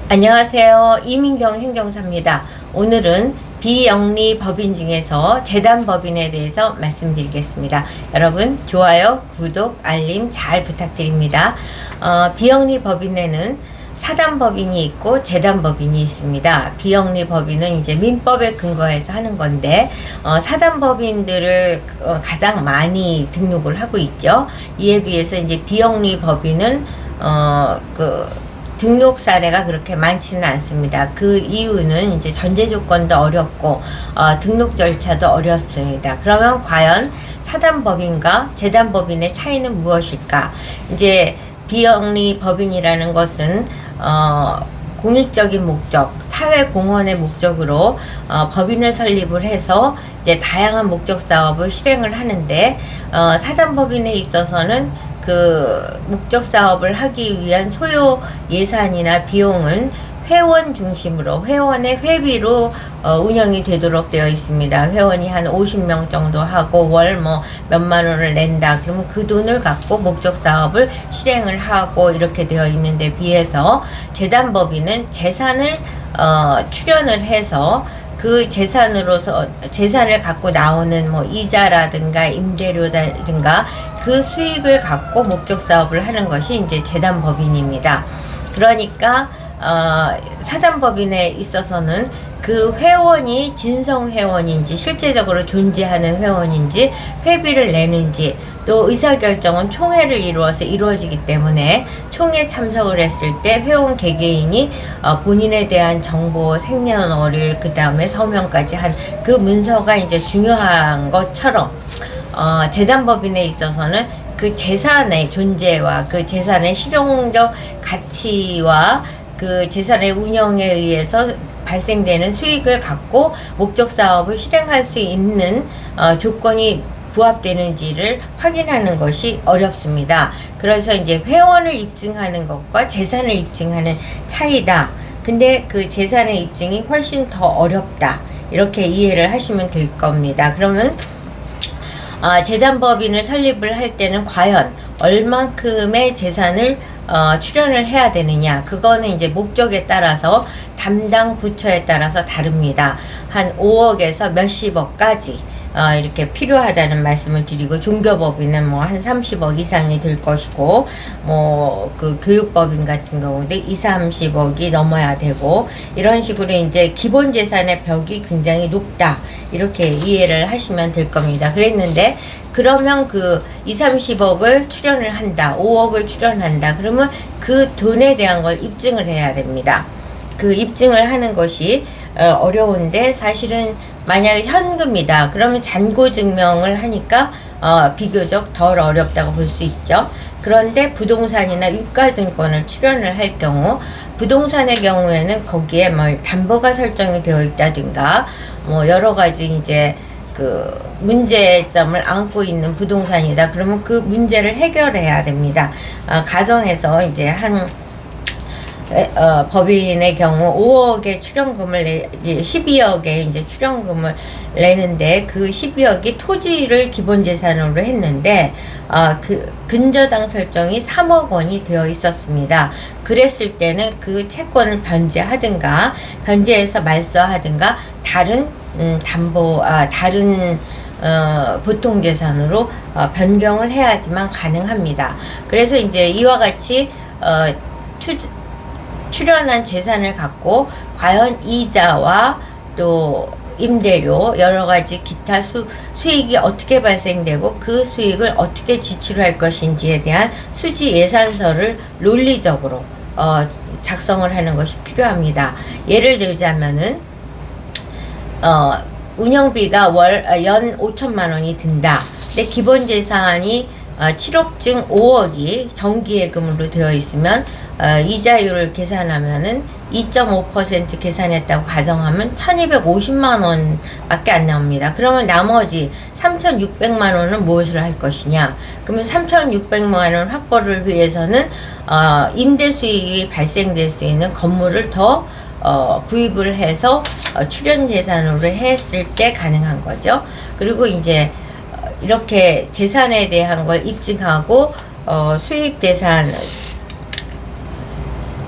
안녕하세요. 이민경 행정사입니다. 오늘은 비영리 법인 중에서 재단법인에 대해서 말씀드리겠습니다. 여러분 좋아요, 구독, 알림 잘 부탁드립니다. 비영리 법인에는 사단법인이 있고 재단법인이 있습니다. 비영리 법인은 이제 민법에 근거해서 하는 건데 사단법인들을 가장 많이 등록을 하고 있죠. 이에 비해서 이제 비영리 법인은 등록 사례가 그렇게 많지는 않습니다. 그 이유는 이제 전제 조건도 어렵고 등록 절차도 어렵습니다. 그러면 과연 사단법인과 재단법인의 차이는 무엇일까? 이제 비영리 법인이라는 것은 공익적인 목적, 사회 공헌의 목적으로 법인을 설립을 해서 이제 다양한 목적 사업을 실행을 하는데 사단법인에 있어서는 그 목적 사업을 하기 위한 소요 예산이나 비용은 회원 중심으로 회원의 회비로 운영이 되도록 되어 있습니다. 회원이 한 50명 정도 하고 월 뭐 몇만 원을 낸다. 그러면 그 돈을 갖고 목적 사업을 실행을 하고 이렇게 되어 있는데 비해서 재단법인은 재산을 출연을 해서 그 재산으로서 재산을 갖고 나오는 뭐 이자라든가 임대료라든가 그 수익을 갖고 목적 사업을 하는 것이 이제 재단법인입니다. 그러니까 사단법인에 있어서는 그 회원이 진성 회원인지 실제적으로 존재하는 회원인지 회비를 내는지 또 의사결정은 총회를 이루어서 이루어지기 때문에 총회 참석을 했을 때 회원 개개인이 본인에 대한 정보, 생년월일, 그 다음에 서명까지 한 그 문서가 이제 중요한 것처럼 재단법인에 있어서는 그 재산의 존재와 그 재산의 실용적 가치와 그 재산의 운영에 의해서 발생되는 수익을 갖고 목적 사업을 실행할 수 있는 조건이 부합되는지를 확인하는 것이 어렵습니다. 그래서 이제 회원을 입증하는 것과 재산을 입증하는 차이다. 근데 그 재산의 입증이 훨씬 더 어렵다. 이렇게 이해를 하시면 될 겁니다. 그러면 재단법인을 설립을 할 때는 과연 얼만큼의 재산을 출연을 해야 되느냐, 그거는 이제 목적에 따라서 담당 부처에 따라서 다릅니다. 한 5억에서 몇십억까지 이렇게 필요하다는 말씀을 드리고, 종교법인은 뭐 한 30억 이상이 될 것이고, 뭐 그 교육법인 같은 경우도 2, 30억이 넘어야 되고, 이런 식으로 이제 기본 재산의 벽이 굉장히 높다, 이렇게 이해를 하시면 될 겁니다. 그랬는데 그러면 그 2, 30억을 출연을 한다, 5억을 출연한다, 그러면 그 돈에 대한 걸 입증을 해야 됩니다. 그 입증을 하는 것이 어려운데, 사실은 만약에 현금이다 그러면 잔고 증명을 하니까 비교적 덜 어렵다고 볼 수 있죠. 그런데 부동산이나 유가증권을 출연을 할 경우, 부동산의 경우에는 거기에 뭐 담보가 설정이 되어 있다든가 뭐 여러 가지 이제 그 문제점을 안고 있는 부동산이다 그러면 그 문제를 해결해야 됩니다. 가정에서 이제 한 법인의 경우 5억의 출연금을 12억의 이제 출연금을 내는데, 그 12억이 토지를 기본 재산으로 했는데 그 근저당 설정이 3억 원이 되어 있었습니다. 그랬을 때는 그 채권을 변제하든가 변제해서 말소하든가 다른 다른 보통 재산으로 변경을 해야지만 가능합니다. 그래서 이제 이와 같이 출연한 재산을 갖고 과연 이자와 또 임대료, 여러 가지 기타 수익이 어떻게 발생되고 그 수익을 어떻게 지출할 것인지에 대한 수지 예산서를 논리적으로 작성을 하는 것이 필요합니다. 예를 들자면은 운영비가 연 5천만 원이 든다. 근데 기본 재산이 7억 중 5억이 정기예금으로 되어 있으면 이자율을 계산하면은 2.5% 계산했다고 가정하면 1250만 원 밖에 안 나옵니다. 그러면 나머지 3600만 원은 무엇을 할 것이냐? 그러면 3600만 원 확보를 위해서는 임대 수익이 발생될 수 있는 건물을 더 구입을 해서 출연 재산으로 했을 때 가능한 거죠. 그리고 이제 이렇게 재산에 대한 걸 입증하고 수입 재산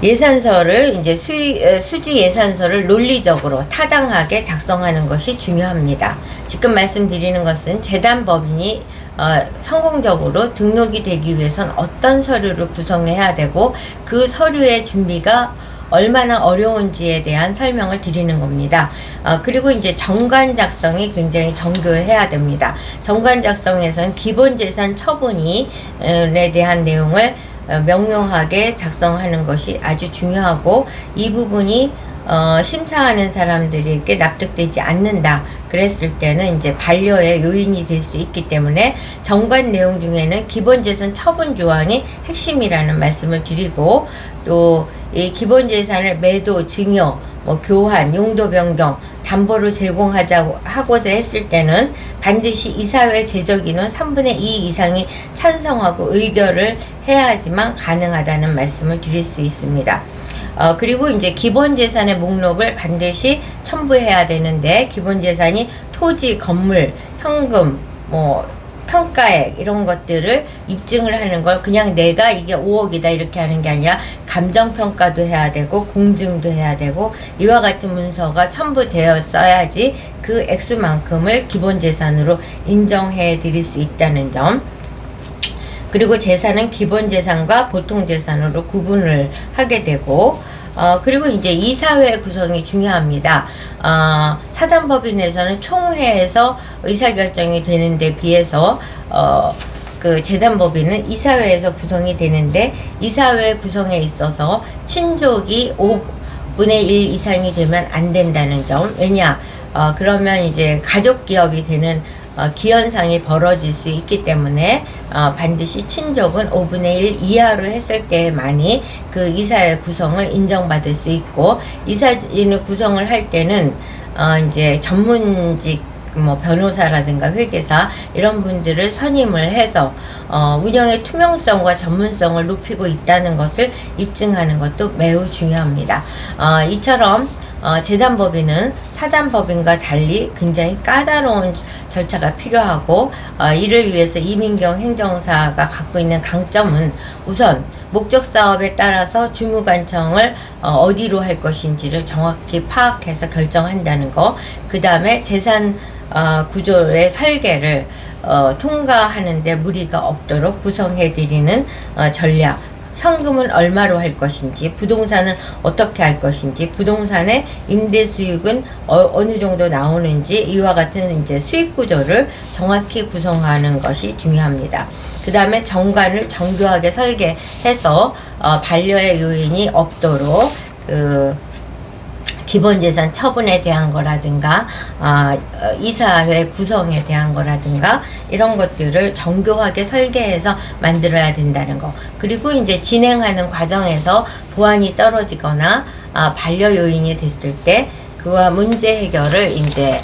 예산서를 이제 수지 예산서를 논리적으로 타당하게 작성하는 것이 중요합니다. 지금 말씀드리는 것은 재단 법인이 성공적으로 등록이 되기 위해선 어떤 서류를 구성해야 되고 그 서류의 준비가 얼마나 어려운지에 대한 설명을 드리는 겁니다. 그리고 이제 정관 작성이 굉장히 정교해야 됩니다. 정관 작성에서는 기본재산 처분에 대한 내용을 명료하게 작성하는 것이 아주 중요하고, 이 부분이 심사하는 사람들에게 납득되지 않는다 그랬을 때는 이제 반려의 요인이 될 수 있기 때문에 정관 내용 중에는 기본재산 처분 조항이 핵심이라는 말씀을 드리고, 또 이 기본재산을 매도, 증여, 교환, 용도 변경, 담보로 제공하고자 했을 때는 반드시 이사회 제적인원 3분의 2 이상이 찬성하고 의결을 해야지만 가능하다는 말씀을 드릴 수 있습니다. 그리고 이제 기본재산의 목록을 반드시 첨부해야 되는데, 기본재산이 토지, 건물, 현금, 평가액 이런 것들을 입증을 하는 걸 그냥 내가 이게 5억이다 이렇게 하는 게 아니라 감정평가도 해야 되고 공증도 해야 되고, 이와 같은 문서가 첨부되어 써야지 그 액수만큼을 기본재산으로 인정해 드릴 수 있다는 점. 그리고 재산은 기본재산과 보통재산으로 구분을 하게 되고, 그리고 이제 이사회 구성이 중요합니다. 사단법인에서는 총회에서 의사결정이 되는데 비해서, 그 재단법인은 이사회에서 구성이 되는데, 이사회 구성에 있어서 친족이 5분의 1 이상이 되면 안 된다는 점. 왜냐? 그러면 이제 가족기업이 되는 기현상이 벌어질 수 있기 때문에 반드시 친족은 5분의 1 이하로 했을 때만이 그 이사회 구성을 인정받을 수 있고, 이사진을 구성을 할 때는 이제 전문직 변호사라든가 회계사 이런 분들을 선임을 해서 운영의 투명성과 전문성을 높이고 있다는 것을 입증하는 것도 매우 중요합니다. 이처럼 재단법인은 사단법인과 달리 굉장히 까다로운 절차가 필요하고, 이를 위해서 이민경 행정사가 갖고 있는 강점은 우선 목적사업에 따라서 주무관청을 어디로 할 것인지를 정확히 파악해서 결정한다는 거, 그 다음에 재산 구조의 설계를 통과하는데 무리가 없도록 구성해드리는 전략, 현금은 얼마로 할 것인지, 부동산은 어떻게 할 것인지, 부동산의 임대 수익은 어느 정도 나오는지, 이와 같은 이제 수익 구조를 정확히 구성하는 것이 중요합니다. 그 다음에 정관을 정교하게 설계해서 반려의 요인이 없도록 기본재산 처분에 대한 거라든가 이사회 구성에 대한 거라든가 이런 것들을 정교하게 설계해서 만들어야 된다는 거. 그리고 이제 진행하는 과정에서 보안이 떨어지거나 반려 요인이 됐을 때 그와 문제 해결을 이제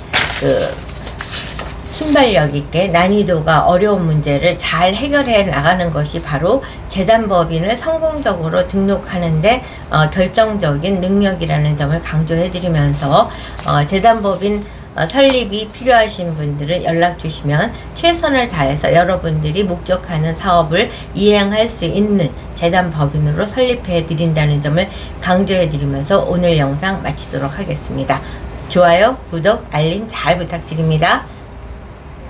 순발력 있게 난이도가 어려운 문제를 잘 해결해 나가는 것이 바로 재단법인을 성공적으로 등록하는데 결정적인 능력이라는 점을 강조해 드리면서, 재단법인 설립이 필요하신 분들은 연락 주시면 최선을 다해서 여러분들이 목적하는 사업을 이행할 수 있는 재단법인으로 설립해 드린다는 점을 강조해 드리면서 오늘 영상 마치도록 하겠습니다. 좋아요, 구독, 알림 잘 부탁드립니다.